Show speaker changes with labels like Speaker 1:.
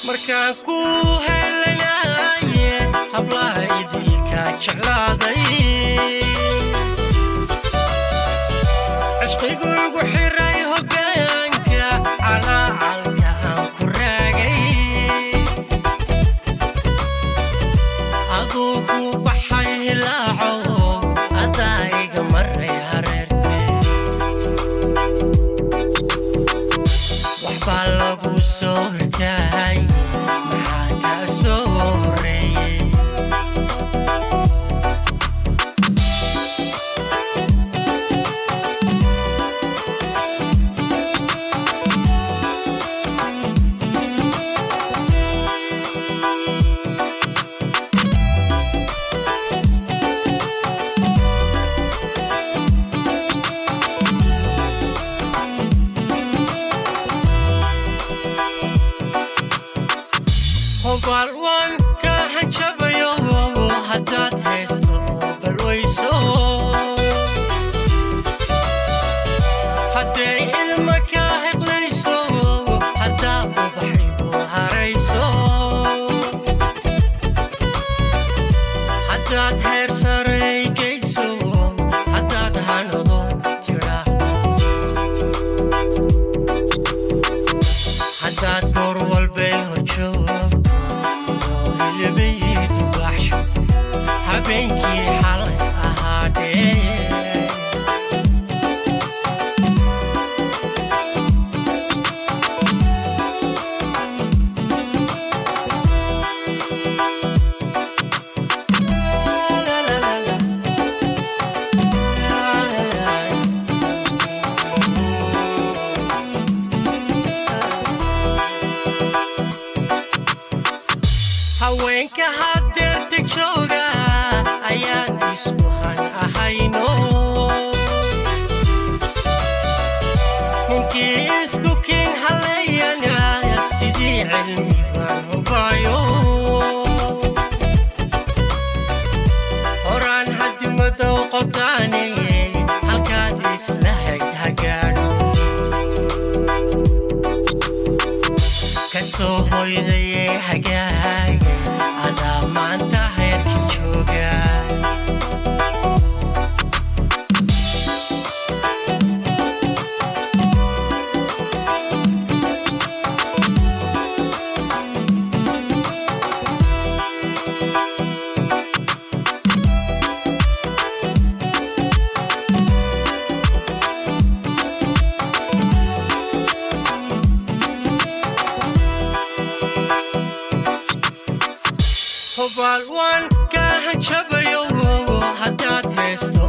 Speaker 1: markaanku helanaye hablaha idilka jeclaaday cishqigu igu xiray hoggaanka calaalka aan ku raagay aduu ku baxay hilaaco adaa iga maray hareerte waxbaa lagu soo hirtaay hobal waan ka hanjabayo haddaad haysto balwayso hadday ilma ka hiqlayso haddaa ubaxigu harayso haddaad heer saray geyso haddaad hanado tidhaahdo haddaad goor walbay horjoog habeenkii xalay ahaadee haweenka haddeerta jooga ayaan isku han ahayno ninkii isku keen halayana sidii cilmi baan hubaayo horaan hadimadow qodaaneye halkaad islahayd hagaadho kasoo hoydaye hagaage adaa maanta heerka jooga hobal waan ka hanjabayo haddaad haysto